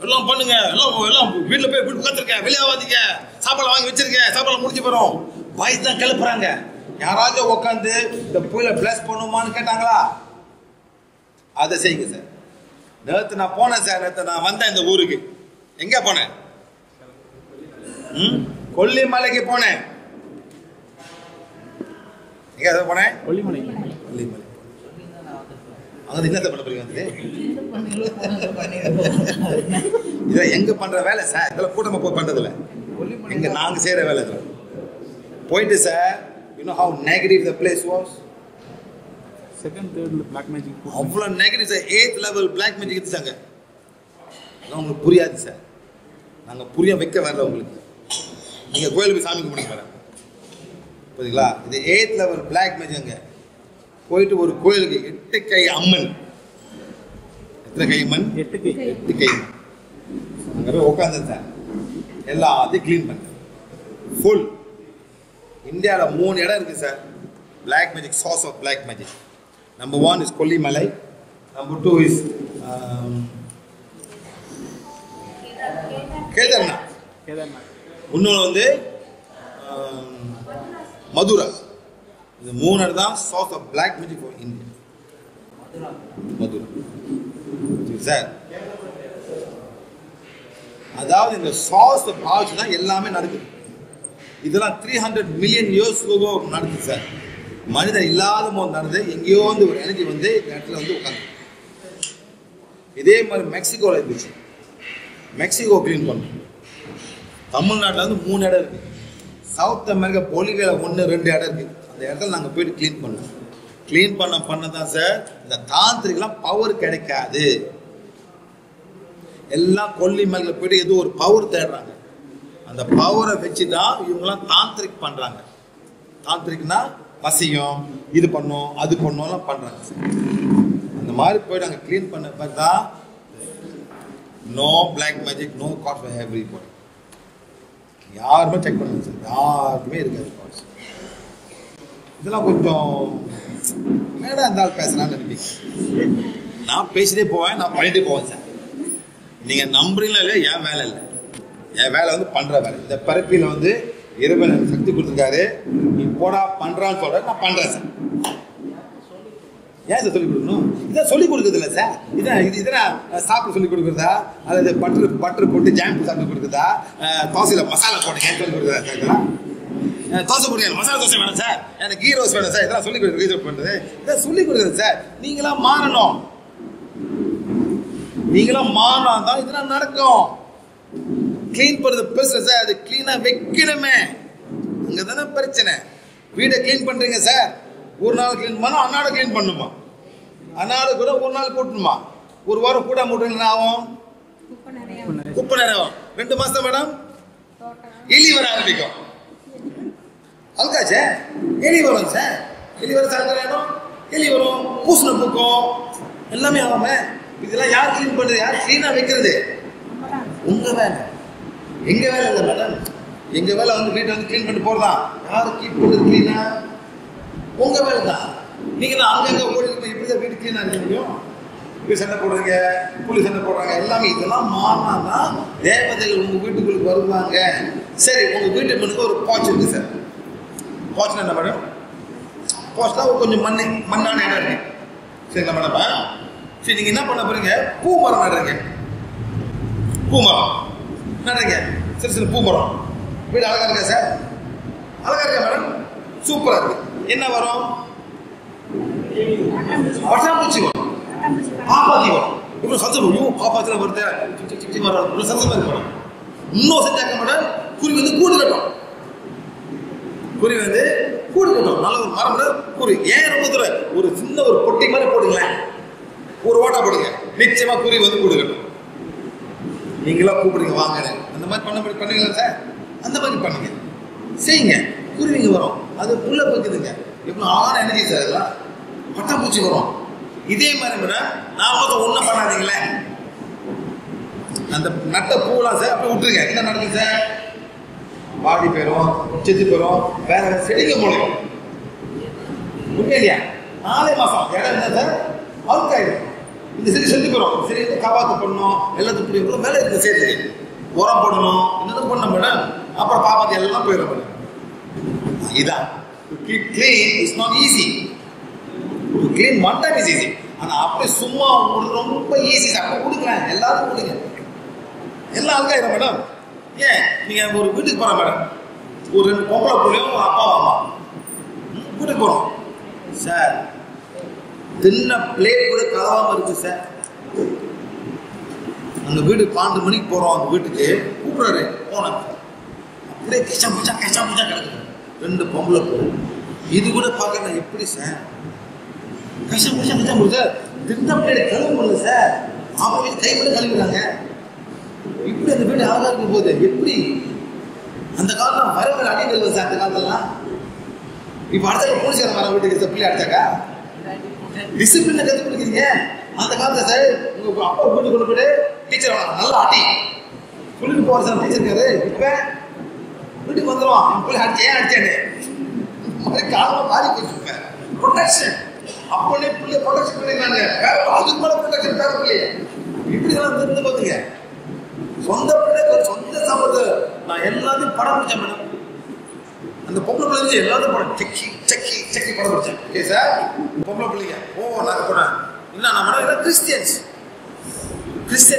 எல்லாம் பண்ணுங்க, எல்லாம் வீட்டுல போய் வீட்டு உட்காந்துருக்கேன், வெளியாவாதீங்க, சாப்பாடு வாங்கி வச்சிருக்கேன், சாப்பாடு முடிஞ்சு போறோம், பயத்து தான் கிளப்புறாங்க. யாராச்சும் உட்காந்து இந்த புயலை பிளஸ் பண்ணுமான்னு கேட்டாங்களா? அதை செய்யுங்க சார். நேற்று நான் போனேன் சார், நேற்று நான் வந்தேன் இந்த ஊருக்கு. எங்க போனேன்? கொல்லிமலைக்கு போனேன். எங்க அதை போனேன்? கொல்லிமலை. அங்க என்னத்தை பண்ண போறீங்க? வந்து இதை எங்க பண்ற வேலை சார், இதெல்லாம் கூட்டமா போய் பண்றதில்ல, எங்க நாங்க செய்யற வேலை இதுல போயிட்டு sir. You know how negative the place was? Second, third black magic. அவ்வளோ negative sir. 8th level black magic எடுத்துட்டாங்க. அதான் உங்களுக்கு புரியாது சார், நாங்கள் புரிய வைக்க வரல உங்களுக்கு. நீங்கள் கோயிலுக்கு சாமி கும்பிடுங்க வரேன் புரியுதுங்களா? இது 8th level black magic. அங்கே போயிட்டு ஒரு கோயிலுக்கு 8 கை அம்மன். எத்தனை கை அம்மன்? 8 கை அம்மன். அங்கே போய் உட்காந்து சார் எல்லாத்தையும் க்ளீன் பண்ணேன். ஃபுல் இந்தியாவில் 3 இடம் இருக்குது sir black magic, source of black magic. Number 1 is Kollimalai. Number 2 is Kedarnath. இன்னொன்று வந்து மதுரா. இந்த 3 இடம் தான் source of black magic for India. Mathura sir. அதாவது இந்த சோர்ஸ் பால்ஸ் தான் எல்லாமே நடக்குது. இதெல்லாம் 300 மில்லியன் இயர்ஸ் நடக்குது சார். மனிதன் இல்லாத போது நடந்து எங்கேயோ வந்து ஒரு எனர்ஜி வந்து இந்த இடத்துல வந்து உட்காந்து. இதே மாதிரி மெக்சிகோவில் இருந்துச்சு. மெக்சிகோ கிளீன் பண்ணோம். தமிழ்நாட்டில் வந்து 3 இடம் இருக்கு. சவுத் அமெரிக்கா பொலிவியாவில் 1-2 இடம் இருக்கு. அந்த இடத்துல நாங்கள் போயிட்டு க்ளீன் பண்ணோம். க்ளீன் பண்ண தான் சார் இந்த தாந்திரிக்கெல்லாம் பவர் கிடைக்காது. எல்லாம் கொல்லிமலையில் போயிட்டு ஏதோ ஒரு பவர் தேடுறாங்க. அந்த பவரை வச்சு தான் இவங்கெல்லாம் தாந்திரிக் பண்ணுறாங்க. தாந்திரிக்னா வசியம், இது பண்ணோம் அது பண்ணோம்லாம் பண்ணுறாங்க சார். அந்த மாதிரி போய்ட்டு அங்கே க்ளீன் பண்ண பார்த்தா no black magic, no god for everybody. யாருமே செக் பண்ணுங்க சார், யாருக்குமே இருக்காது காட்ஸ். இதெல்லாம் கொஞ்சம் மேடம் இருந்தாலும் பேசுகிறான்னு நினைப்பீங்க. நான் பேசிட்டே போவேன், நான் பண்ணிட்டே போவேன் சார். நீங்கள் நம்புறீங்களா இல்லையா? என் வேலை இல்லை, என் வேலை வந்து பண்ணுற வேலை. இந்த பரப்பியில் வந்து இறைவன் எனக்கு சக்தி கொடுத்துருக்காரு, நீ போடா பண்ணுறான்னு சொல்ற, நான் பண்ணுறேன் சார். ஏன் சார் சொல்லிக் கொடுக்கணும்? இதான் சொல்லிக் கொடுக்குறது இல்லை சார். இதெல்லாம் சாப்பிட சொல்லிக் கொடுக்குறதா, அல்லது பட்டர் போட்டு ஜாம் சாப்பிட்டு கொடுக்குறதா, தோசையில் மசாலா போட்டு ஏன் சொல்லிக் கொடுக்குறதா சார்? இதெல்லாம் தோசை போடுங்க, மசாலா தோசை வேணும் சார், எனக்கு கீ ரோஸ் வேணும் சார், இதெல்லாம் சொல்லி கொடுக்குறது பண்ணுறது, இதான் சொல்லி கொடுக்குறது சார். நீங்களாம் மாறணும், நீங்களாம் மாறினா தான் இதெல்லாம் நடக்கும். கிளீன் பண்ணுறது பேசுகிறேன் சார், அது கிளீனாக வைக்கணுமே, அங்கே தானே பிரச்சனை. வீடை கிளீன் பண்ணுறீங்க சார், ஒரு நாள் கிளீன் பண்ணால் அன்னாட கிளீன் பண்ணணுமா, அன்னாடு கூட ஒரு நாள் கூட்டணுமா, ஒரு வாரம் கூட மூட்டணும் ஆகும், குப்பை நிறைய 2 மாசம் மேடம் எலி வர ஆரம்பிக்கும். அதுக்காச்சே எலி வரும் சார், எலி வர சாயந்தரம் எலி வரும், பூசணை பூக்கும், எல்லாமே ஆகுமே. இதெல்லாம் யார் கிளீன் பண்றது, யார் கிளீனா வைக்கிறது? உங்க வேலை, எங்க வேலை இல்லை மேடம். எங்க வேலை வந்து வீட்டை வந்து கிளீன் பண்ணி போறதா, யாரு கீப் பண்ணுறது கிளீனா? உங்க வேலை தான். நீங்க தான் அங்கங்க ஓடி இப்படிதான் வீட்டு கிளீனா இருக்க முடியும். இப்படி சண்டை போடுறீங்க, புள்ளி சண்டை போடுறாங்க, எல்லாமே இதெல்லாம் மாறினாதான் தேவதைகள் உங்க வீட்டுக்குள்ள வருவாங்க. சரி, உங்க வீட்டு முன்னுக்கு ஒரு பாய்ச்சி இருக்கு சார். பாய்ச்சி என்ன மேடம்? பாய்ச்னா கொஞ்சம் மண்ணான இடம் இருக்கு, சரிங்களா மேடம்? சரி, நீங்க என்ன பண்ண போறீங்க? பூ மரம் நடுறீங்க, பூ மரம் நடுறீங்க, சரி சரி, பூ மரம். வீடு அழகா இருக்கா சார்? அழகா இருக்கா மேடம்? சூப்பரா இருக்கு. என்ன வரும்? பட்டாம்பூச்சி வரும், பாப்பாத்தி வரும். இவ்வளவு சத்தம் வரும், பாப்பாத்தில வருது, இவ்வளவு சத்தம் இருக்கணும். இன்னும் செஞ்சாக்க மேடம், குருவி வந்து கூடு கட்டும், குருவி வந்து கூடு கட்டும். நல்ல ஒரு மரம் குருவி. ஏன் ரொம்ப தூரம் ஒரு சின்ன ஒரு பொட்டி மாதிரி போடுங்களேன், ஒரு ஓட்டா போடுங்க, நிச்சயமா குருவி வந்து கூடு கட்டும். நீங்களா கூப்பிடுங்க வாங்க, அந்த மாதிரி பண்ணுவீங்களா சார்? அந்த மாதிரி பண்ணுங்க, செய்யுங்க, குருவிங்க வரும், அது புள்ள பக்குதுங்க. இப்போ ஆன எனர்ஜி சார், இதெல்லாம் பட்டாம்பூச்சி வரும். இதே மாதிரி மேடம் நான் மட்டும் ஒன்றும் பண்ணாதீங்களே, அந்த நட்ட பூலாம் சார் அப்படி விட்டுருங்க. என்ன நடக்குது சார்? வாடி போயிடும், செத்து போயிடும், வேற செடிக்க முடியும். உண்மை இல்லையா? 4 மாசம் இடம் என்ன சார்? அவுக்காயிடும். இந்த செடி செத்து போயிடும். சரி, காப்பாற்று பண்ணணும், எல்லாத்துக்கும் பிடிக்கும், வேலை இருக்கு, சரி உரம் போடணும், என்னது பண்ண மேடம், அப்புறம் பாப்பாத்தி எல்லாம் போயிடும் மேடம். இதான் clean is not easy. Clean one time is easy. ஆனா அப்படியே சும்மா ரொம்ப ஈஸி சார். அப்போ கொடுக்குறேன், எல்லாரும் கொடுங்க, எல்லாம் அழுக்காயிரும் மேடம். ஏன் நீங்க ஒரு வீட்டுக்கு போற மேடம், ஒரு 2 பொம்பளை பிள்ளையும் ஒரு அப்பா அம்மா வீட்டுக்கு போறோம் சார், தின்ன பிளேட் கூட கலவாம இருக்கு சார். அந்த வீடு 12 மணிக்கு போறோம், அந்த வீட்டுக்கு கூப்பிடுறாரு, போனேன் அப்படியே கிச்சா முச்சா கிடக்கு 2 பொம்பளை பிள்ளை. இது கூட பார்க்க எப்படி சார்? கஷ்டம் சார், தின்ன பிளேட் கழுவு முடியல சார், அவங்க வீட்டு கை மட்டும் கழுவுறாங்க. இப்படி அந்த வீடு அழகா இருக்கும் போது எப்படி அந்த காலத்துல வரவர் அடி கழுவு சார்? அந்த காலத்துலாம் இப்ப அடுத்த போலீஸ்காரன் வர வீட்டுக்கு பிள்ளை அடிச்சாக்கா டிசிப்ளினை கற்றுக் கொடுக்குறீங்க. அந்த காலத்துல சார் உங்க அப்பா வீட்டுக்கு கொண்டு போயிட்டு டீச்சர் நல்லா அடி சொல்லிட்டு போவார் சார் டீச்சர் இருக்காரு. இப்ப வீட்டுக்கு வந்துடுவான், என் பிள்ளை அடிச்சு ஏன் அடிச்சேன்னு காலமா மாறி போச்சு. ப்ரொடெக்ஷன் அப்பனே பிள்ளை ப்ரொடெக்ஷன் பண்ணிருக்காங்க, அதுக்கு மேல ப்ரொடெக்ஷன் பேர பிள்ளைய இப்படிதான் இருந்து பாத்துங்க. சொந்த பிள்ளை சொந்த சம்பளத்தை நான் எல்லாத்தையும் படம் பிடிச்சேன் மேடம். அந்த பொம்பளை பிள்ளைங்க எல்லாத்தையும் படம் செக்கி படம் பிடிச்சேன். ஓகே சார், பொம்பளை பிள்ளைங்க நாங்கள் போனேன் என்ன நான் மேடம் கிறிஸ்டியன்ஸ்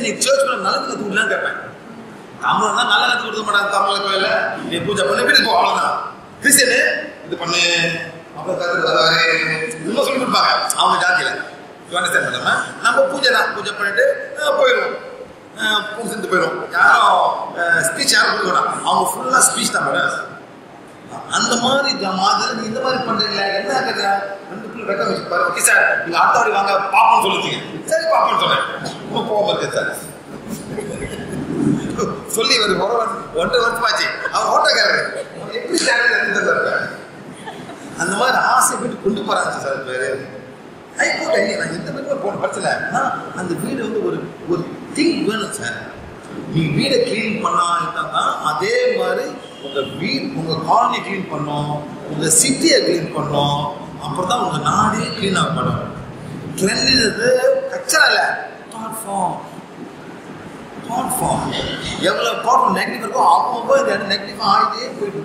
நீ சர்ச் பண்ண நல்லது கற்றுக் கொடுக்கலாம் கேட்பேன். தமிழ் தான் நல்லா கற்றுக் கொடுக்க மாட்டாங்க. தமிழ் கோயில நீ பூஜை பண்ணி வீட்டுக்கு போ, அவ்வளோதான். கிறிஸ்டியனு இது பண்ணு அப்புறம் கற்றுட்டு வருவாரு, இன்னும் சொல்லி கொடுப்பாங்க அவங்க ஜாத்தியில். நம்ம பூஜை தான், பூஜை பண்ணிட்டு போயிடுவோம், பூ செஞ்சு போயிடும். யாரும் ஸ்பீச் யாரும் கொடுக்க வேண்டாம், அவங்க ஃபுல்லாக ஸ்பீச் தான் மேடம். அந்த மாதிரி நீ இந்த மாதிரி பண்றீங்களா? என்ன கேட்க 2 பிள்ளை வெக்க வச்சு பாரு. ஓகே சார், நீங்க அடுத்த வாடி வாங்க பாப்போம்னு சொல்லுங்க. சரி பாப்போம்னு சொன்னேன். ரொம்ப கோபம் இருக்கு சார் சொல்லி ஒரு 1.5 வருஷமாச்சு. அவர் ஓட்டக்காரரு எப்படி ஸ்டாண்டர்ட் அந்த மாதிரி ஆசை போட்டு கொண்டு போறாங்க சார். பேரு ஹைகோர்ட் நான் எந்த மாதிரி போன படத்துல அந்த வீடு வந்து ஒரு திங் வேணும் சார். நீ வீடை கிளீன் பண்ணா அதே மாதிரி உங்க காலனி கிளீன் பண்ணோம், உங்க சிட்டியை கிளீன் பண்ணோம், அப்புறம் தான் உங்க நாடே கிளீன் ஆக மாட்டோம். கிளீன்றது கச்சரா இல்லை, தாட் ஃபார்ம். எவ்வளவு தாட் நெகட்டிவ் இருக்கோ அப்போ இந்த நெகட்டிவ் ஆகிட்டே போயிட்டு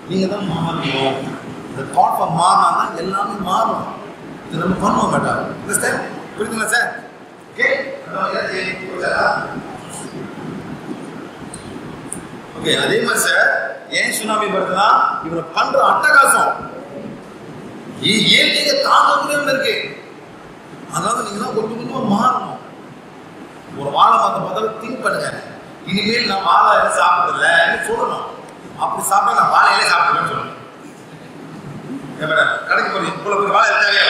நீங்க தான் மாறணும். இந்த தாட் ஃபார்ம் மாறினா தான் எல்லாமே மாறும். இது நம்ம பண்ணுவோம் மேடம். புரியுதுங்களா சார்? ஓகே, அதே மாதிரி சார் ஏன் சுனாமி வருதுன்னா இவரை பண்ற அட்டகாசம் இயற்கையை தாங்க முடியாம இருக்கு. அதனால நீங்க தான் கொஞ்சம் கொஞ்சமா மாறணும். ஒரு வாழை மரத்தை பார்த்தாலும் திங்க் பண்ணுங்க, இனிமேல் நான் வாழை இலை சாப்பிடல சொல்லணும். அப்படி சாப்பிட்டா நான் வாழையிலே சாப்பிடுவேன்னு சொல்லணும். கடைக்கு போறீங்க, இவ்வளவு வாழை தேவையா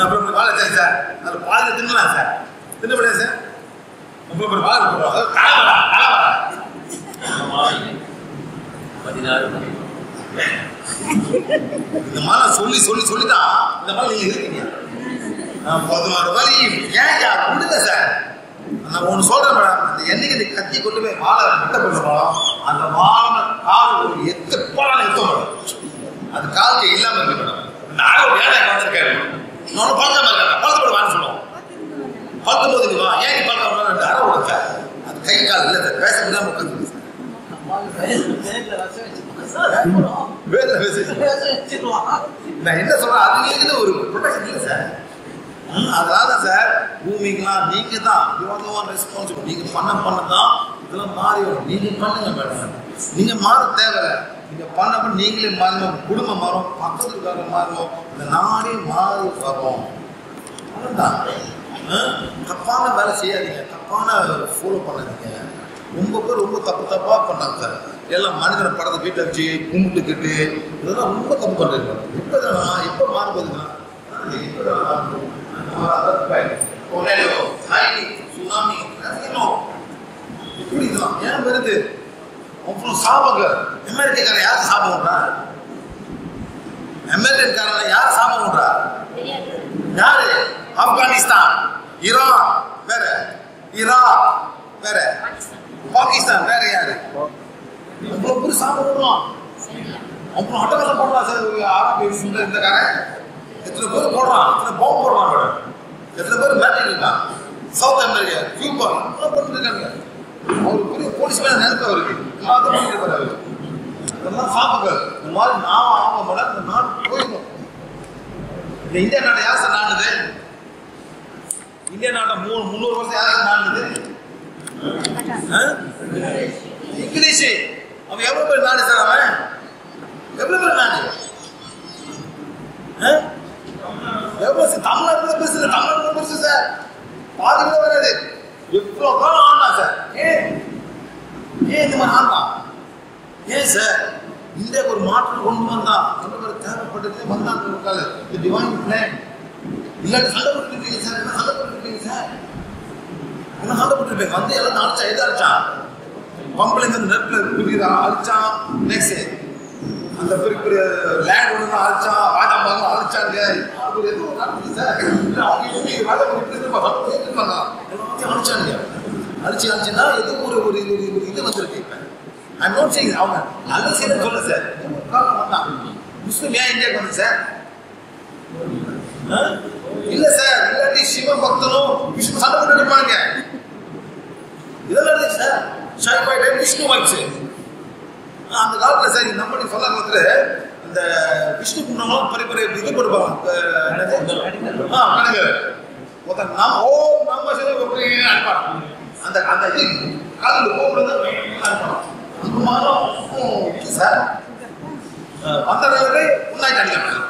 அப்புறம் வாழை தேவை சார், அது வாழை தின்னலாம் சார், தின்ன முடியாது சார். உங்களுக்கு ஒரு வாழை போடுறோம், அதாவது இந்த மாதிரி சொல்லி சொல்லி சொல்லிதான் இந்த மாதிரி நீங்க இருக்கீங்க. 16 வரி ஏன் விடுங்க சார். நான் ஒண்ணு சொல்றேன் மேடம், அந்த என்னைக்கு இந்த கத்தி கொண்டு போய் வாழை விட்ட பண்ணுறோம், அந்த வாழை கால் ஒரு எத்து போனாலும் எத்த மேடம், அது காலுக்கு இல்லாம இருக்கு மேடம். நானும் ஒரு ஏழை வந்திருக்காரு, இன்னொன்னு பழக்கமா இருக்காங்க, பழக்க போட வாங்க சொல்லுவோம். பழக்கம் போது நீ வா, ஏன் நீ பழக்கம் ரெண்டு அரை விடுங்க, அது கை கால் இல்லை சார், பேச முடியாம உட்காந்து நான் என்ன சொல்றேன், அது ஒரு ப்ரொடெக்ஷன் இல்லை சார். அதனால சார் பூமிக்கெல்லாம் நீங்க தான் ரெஸ்பான்சிபிள். நீங்க பண்ணதான் இதெல்லாம் மாறி வரும். நீங்க பண்ணுங்க மேடம், நீங்க மாற தேவை. நீங்க பண்ண நீங்களே மாறணும், குடும்பம் மாறும், பக்கத்துக்காக மாறும், இந்த நாடே மாறி வரும். அதுதான் தப்பான வேலை செய்யாதீங்க, தப்பான ஃபாலோ பண்ணாதீங்க. ரொம்ப பேர் ரொம்ப தப்பா பண்ணாங்க சார். எல்லாம் மனிதனை படத்தை வீட்டை வச்சு கும்பிட்டுக்கிட்டு இதெல்லாம் ரொம்ப தப்பு பண்றீங்க. எப்ப மாறுபதுன்னா ஏன் வருது அப்புறம் சாபங்க. அமெரிக்காரன் யார் சாபம் பண்றா? அமெரிக்கன்காரன் யார் சாபம் பண்றா? யாரு? ஆப்கானிஸ்தான், ஈரான் வேற, ஈராக் வேற, பாகிஸ்தான் வேற. யாரு அவ்வளவு பேர் சாபம் பண்றான், அப்புறம் அட்டகாசம் போடுறான் சார். ஆரம்பிய இந்த காரன் எத்தனை பேர் போடுறான், எத்தனை பாம்பு போடுறான் மேடம், எத்தனை பேர் மேட்டிங் இருக்கான். சவுத் அமெரிக்கா, கியூபா பண்ணிட்டு இருக்காங்க. அவரு பெரிய போலீஸ் மேல நினைப்பு அவருக்கு எல்லாத்தையும் பண்ணிட்டு இருப்பாரு. இதெல்லாம் சாப்புகள். இந்த மாதிரி நாம ஆக மேடம் இந்த நாடு போயிடும். இந்த இந்தியா நாட்டை யார் சார் நாடுது? இந்தியா நாட்டை 300 வருஷம் யார் சார் நாடுது? இங்கிலீஷ். அவன் எவ்வளவு பேர் நாடு சார்? அவன் எவ்வளவு பேர் நாடு? தமிழ்நாட்டில் பேசுற தமிழ்நாட்டில் பேசு சார், பாதி கூட வராது. எவ்வளவு காலம் ஆனா சார்? ஏன் இந்த மாதிரி ஆனா? ஏன் சார் இந்தியாவுக்கு ஒரு மாற்றம் கொண்டு வந்தா தேவைப்பட்டது வந்தாங்க. டிவைன் பிளான் இல்லாட்டி சண்டை போட்டுருக்கீங்க சார். என்ன சண்டை போட்டுருக்கீங்க சார்? என்ன சண்டை போட்டுருப்பீங்க? வந்து எல்லாம் அழிச்சா, எதை அழிச்சான்? பம்பளைங்க நெருப்புல குதிரை அழிச்சான். நெக்ஸ்ட் அந்த பெரிய லேண்ட் ஒன்று அழிச்சான், ராஜாபாகம் அழிச்சாங்க. எதுவும் சார் அழிச்சானுங்க. அழிச்சுன்னா எதுவும் ஒரு இது வந்திருக்கு. இப்ப ஐம் நாட் சேயிங் அவங்க நல்ல செய்ய சொல்ல சார். காலம் வந்தான் முஸ்லிம் ஏன் இந்தியாவுக்கு வந்து சார்? இல்ல சார், இல்லாட்டி சிவ பக்தனும் விஷ்ணு சண்டை போட்டு நிற்பாங்க. இதெல்லாம் இருக்கு சார். ஷாய்பாய் விஷ்ணு வாய்ச்சு அந்த காலத்துல சார் நம்ம சொல்ல காலத்துல அந்த விஷ்ணு குண்டங்களும் பெரிய பெரிய இது கொடுப்பாங்க. அந்த அந்த இது காலத்துல போகிறது அந்த மாதிரி சார் வந்தவர்களே உண்டாக்கி அடிக்கிறாங்க.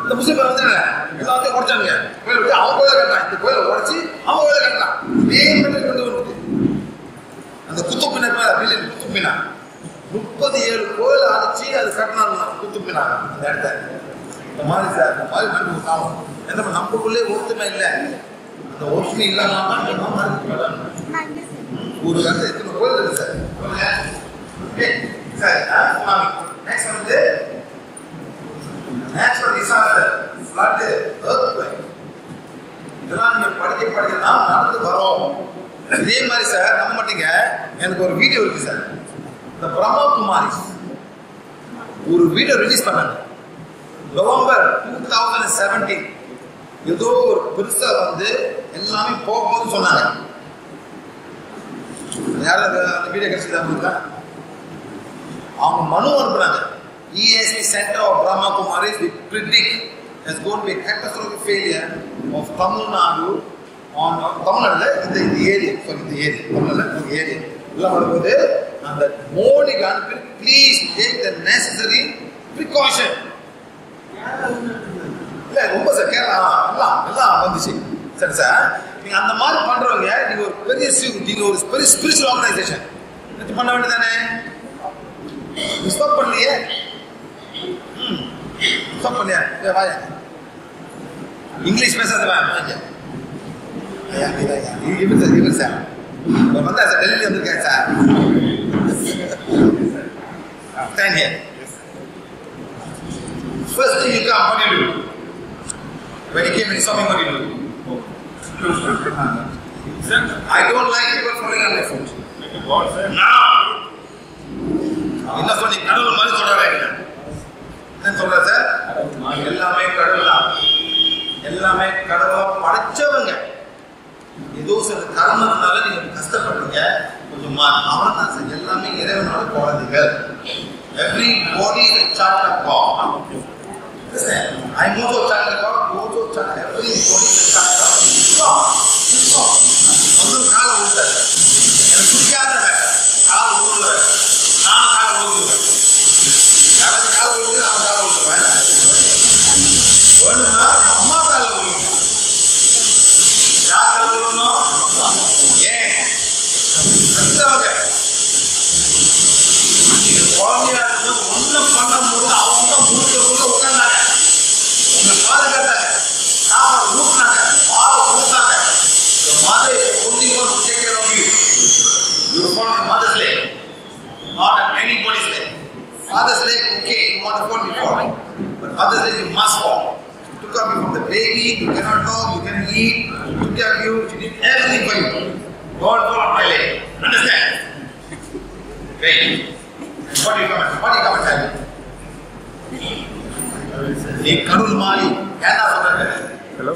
இந்த முஸ்லிம் வந்து எல்லாத்தையும் உடைச்சாங்க. கோயில் விட்டு அவங்க கோயிலை கட்டுறான், இந்த கோயிலை உடைச்சி அவங்க கோயிலை கட்டுறான். கொண்டு வருது அந்த குத்துப்பினர் பில்லியன் குத்துப்பினா 37 கோயில் அழைச்சி அது கட்டினாங்க. குத்துப்பினா அந்த இடத்த இந்த மாதிரி சார். இந்த மாதிரி நம்பி காலம் எந்த நமக்குள்ளே ஒற்றுமை இல்லை. அந்த ஒற்றுமை இல்லாம ஒரு இடத்துல எத்தனை கோயில் இருக்கு சார். நெக்ஸ்ட் வந்து நேச்சுரல் டிசாஸ்டர், ஃப்ளட், எர்த்குவேக் இதெல்லாம் நீங்க படிக்க தான் நடந்து வரோம். இதே மாதிரி சார் நம்ப மாட்டீங்க, எனக்கு ஒரு வீடியோ இருக்கு சார். இந்த பிரம்மா குமாரிஸ் ஒரு வீடியோ ரிலீஸ் பண்ணாங்க நவம்பர் 2017. ஏதோ ஒரு பெருசா வந்து எல்லாமே போகும்போது சொன்னாங்க. யாரும் அந்த வீடியோ கிடைச்சதா? அவங்க மனு அனுப்புறாங்க. ESP Center of Brahma Kumaris we predict there's going to be a catastrophic failure of Tamil Nadu on Tamil Nadu இந்த ஏரியா. இந்த ஏரியா தமிழ்நாடு area எல்லாம் வரும்போது அந்த மோடிக்கு அனுப்பி please take the necessary precaution. இல்ல ரொம்ப சார் கேரளா எல்லாம் வந்துச்சு. சரி சார், நீங்க அந்த மாதிரி பண்றவங்க நீங்க ஒரு பெரிய ஸ்பிரிச்சுவல் ஆர்கனைசேஷன் பண்ண வேண்டியதானே? ஸ்டாப் பண்ணலையே. ஸ்டாப் பண்ணலையா? வாங்க, இங்கிலீஷ் பேசாத வாங்க. இவர் சார் வந்தா சார், டெல்லியில வந்திருக்காரு sir. Stand here. First thing you come, what do you do? When you came and saw me, what do you do? I don't like people falling on my foot. Now, என்ன சொல்லி கடவுள் மாதிரி சொல்றாரு? என்ன சொல்ற sir? எல்லாமே கடவுள் தான். எல்லாமே கடவுளா படைச்சவங்க. ஏதோ சில கர்மத்தினால நீங்க கஷ்டப்படுறீங்க, கொஞ்சம் அவ்வளவுதான் சார். எல்லாமே இறைவனோட குழந்தைகள். Every body is a child of God. Listen, I'm also a child of God. You also a child. Every body is a child of God. ஒன்றும் காலை விட்டாரு, எனக்கு பிடிக்காத காலை விடுவேன், நானும் காலை விடுவேன். யாராவது காலை விடுது, நான் காலை விடுவேன். வேணும்னா அம்மா காலை விடுவேன். யார் காலை விடணும்? ஏன் செஞ்சவங்க குழந்தையா இருந்து ஒன்றும் பண்ணும்போது அவங்க முழுக்க உட்கார்ந்தாங்க, உங்களை பாதுகாத்தாங்க, சாப்பாடு ஊட்டினாங்க, பால் கொடுத்தாங்க. Mother is the only one who take care of you. You are born in mother's leg, not at anybody's leg. Father's leg, okay, you want to fall before, but mother's leg you must fall. She took up you from the baby, you cannot talk, you can eat, she took care of you, she did everything for you. Don't fall on my leg. Understand? Great. What do you come and tell me? நீ கடவுள் மாறி ஏன்னா சொல்றாங்க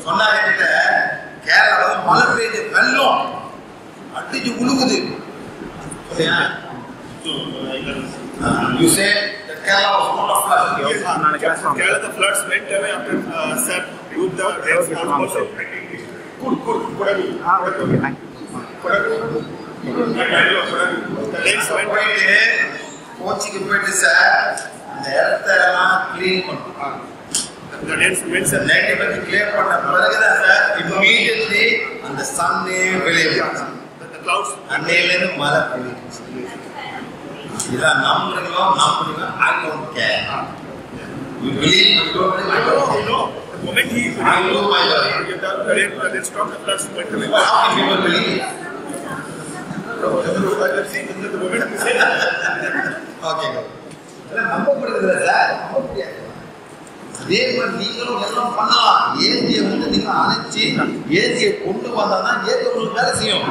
சொன்னாங்க கிட்ட கேரளால மழை பெய்யுது, வெள்ளம் அடிச்சு உழுகுது. You say that Kerala was full of floods. Kerala, the floods went away after sir with the rains also. Good. Okay, thank you. The rains went away. கோச்சிக்கு போயிட்டு சார் அந்த இடத்தெல்லாம் கிளீன் பண்ணுவோம். The rains went sir. Night வந்து clear பண்ண பிறகுதான் sir immediately அந்த சன்னே வெளியே வரும். The clouds. அன்னையிலேருந்து மழை பெய்யுது. இதான் நம்புறீங்களோ I don't care. You believe, you don't believe, I don't care. No. The moment he I know my God. The rain stopped, the floods went away. How can people believe? The moment he said Okay, go. நம்ப முடியல sir, நம்ப முடியாது. அதே மாதிரி நீங்களும் எல்லாம் பண்ணலாம். ஏசியை வந்து நீங்க அணைச்சி ஏசியை கொண்டு வந்தாதான் ஏசி உங்களுக்கு வேலை செய்யும்.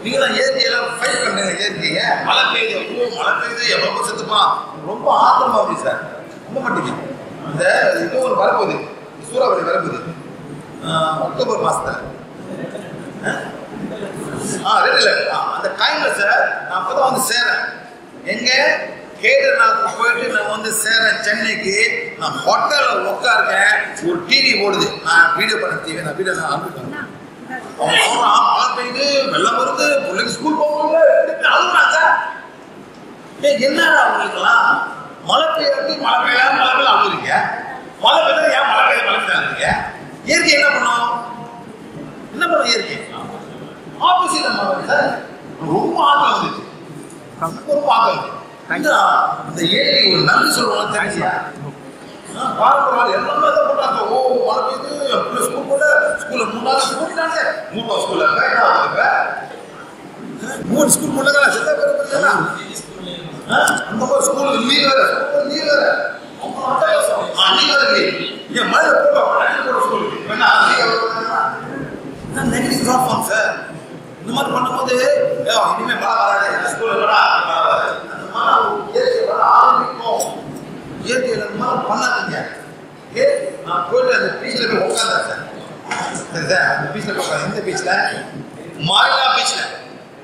நீங்க தான் ஏசியெல்லாம் ஃபைட் பண்றீங்க. ஏசியை மழை பெய்யுது, எவ்வளவு செத்துப்பான், ரொம்ப ஆத்திரமா அப்படி சார். நம்ப மாட்டீங்க. இந்த இது ஒரு வரப்போகுது, சூறாவளி வரப்போகுது அக்டோபர் மாசத்துல. அந்த டைம்ல சார் நான் அப்பதான் வந்து சேரேன். எங்க கேதார்நாத் போயிட்டு நான் வந்து சேரேன் சென்னைக்கு. நான் ஹோட்டல்ல உட்காருக்கேன், ஒரு டிவி ஓடுது. நான் வீடியோ பண்ண டிவி, நான் வீடியோ அனுப்பிட்டேன். அவன் சொல்றான் மழை பெய்யுது, வெள்ளம் வருது, பிள்ளைங்க ஸ்கூல் போவாங்க, அழுகுறான் சார். என்னடா அவங்களுக்குலாம் மழை பெய்யாது, மழை பெய்யலாம் அழுகுறீங்க. மழை பெய்யாது, ஏன் மழை பெய்யுறீங்க? இயற்கை என்ன பண்ணும்? இயற்கை ஆப்போசிட் சார். ரொம்ப ஆட்டம் வந்துச்சு, ரொம்ப ஆட்டம் வந்துச்சு. அந்த ஏழை ஒரு நன்றி சொல்லுவாங்க தெரிஞ்சியா? பார்க்குறாங்க எல்லாமே தான் போட்டாங்க. ஓ மழை பெய்யுது, ஸ்கூல் போல ஸ்கூல்ல 3 நாள் போட்டாங்க. 3 ஸ்கூல்ல 3 ஸ்கூல் போட்டாங்க. செல்ல பேர் அந்த மாதிரி ஸ்கூல் லீவ் வேற, லீவ் வேற. நீங்க மழை போட்டோம் ஸ்கூலுக்கு நெகட்டிவ் ப்ராப்ளம் சார். இந்த மாதிரி பண்ணும்போது இனிமே மழை வராது, ஸ்கூல்ல அந்த மழை இயற்கை வர ஆரம்பிக்கும். இயற்கையில் அந்த மாதிரி பண்ணாதீங்க. நான் போயிட்டு அந்த பீச்ல போய் உட்காந்தேன் சார். சரி சார், அந்த பீச்ல போய் உட்காந்து, இந்த பீச்ல மாரினா பீச்ல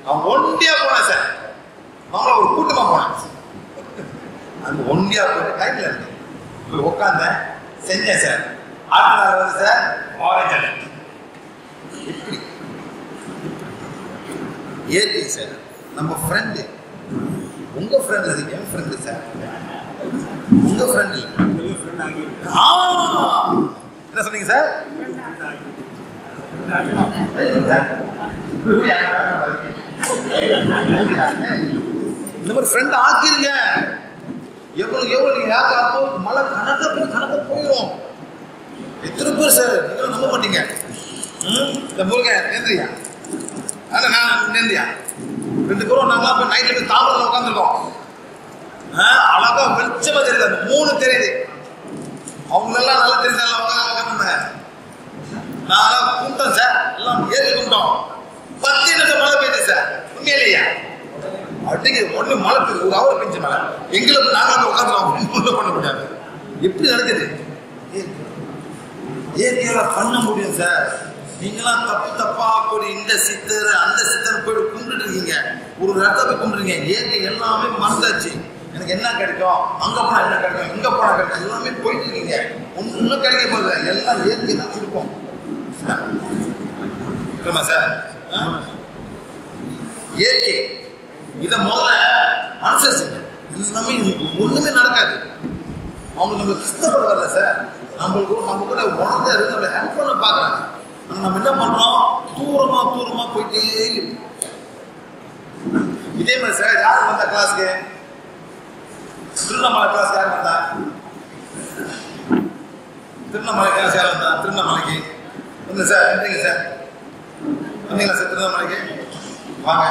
அவன் ஒண்டியா போனேன் சார். அவங்கள ஒரு கூட்டமா போனேன். அந்த ஒண்டியா போயிட்டு டைம்ல இருந்தேன், போய் உட்காந்தேன், செஞ்சேன் சார். அடுத்த நாள் வந்து சார் ஆரஞ்சு அலர்ட். எப்படி இயற்கை சார் நம்ம ஃப்ரெண்டு உங்க ஃப்ரெண்ட் அது என் ஃப்ரெண்டு சார். உங்க ஃப்ரெண்ட் என்ன சொன்னீங்க சார்? இந்த மாதிரி ஃப்ரெண்ட் ஆக்கிருங்க. எவ்வளவு எவ்வளவு நீங்க யாருக்கு அப்போ மழை கணக்க போயிடும். எத்தனை பேர் சார் நீங்களும் நம்ப மாட்டீங்க. இந்த முருங்க நேந்திரியா ஆனா நான் நேந்திரியா 2 பேரும் நாங்களா போய் நைட்ல போய் தாமரத்தில் உட்காந்துருக்கோம். அழகா வெளிச்சமா தெரியுது. அந்த 3 தெரியுது. அவங்களெல்லாம் நல்லா தெரியுது. உட்காந்துருந்தேன் நான் கும்பிட்டோம் சார். எல்லாம் ஏறி கும்பிட்டோம். 10 நிமிஷம் மழை பெய்யுது சார். உண்மையிலேயா அடிக்க ஒண்ணு மழை பெய்யுது. 1 ஹவர் பெஞ்ச மழை. எங்களுக்கு நாங்கள் உட்காந்துருக்கோம். பண்ண முடியாது. எப்படி நடக்குது? ஏரியால பண்ண முடியும் சார். நீங்களாம் தப்பா போய் இந்த சித்தர் அந்த சித்தர் போய் கும்பிட்டு இருக்கீங்க. ஒரு இடத்த போய் கும்பிடுறீங்க. இயற்கை எல்லாமே மறந்தாச்சு. எனக்கு என்ன கிடைக்கும், அங்க போனா என்ன கிடைக்கும், இங்க போனா கிடைக்கும், எல்லாமே போயிட்டு இருக்கீங்க. ஒன்னும் கிடைக்க போகுது. எல்லாம் இயற்கை தான் இருக்கும் சார். இயற்கை இத முதல்ல அனுசரிச்சுங்க. எல்லாமே ஒண்ணுமே நடக்காது. அவங்க நம்ம கஷ்டப்பட வரல சார். நம்ம கூட உணர்ந்த இருந்து நம்மளை ஹெல்ப் பண்ண பாக்குறாங்க. ஆனா நம்ம என்ன பண்றோம்? தூரமா போயிட்டே இருக்கும். இதே மாதிரி சார் யாரு வந்தா கிளாஸ்க்கு? திருவண்ணாமலை கிளாஸ் யார் வந்தா? திருவண்ணாமலை கிளாஸ் யார் வந்தா? திருவண்ணாமலைக்கு வந்து சார் வந்தீங்க சார். வந்தீங்களா சார் திருவண்ணாமலைக்கு? வாங்க.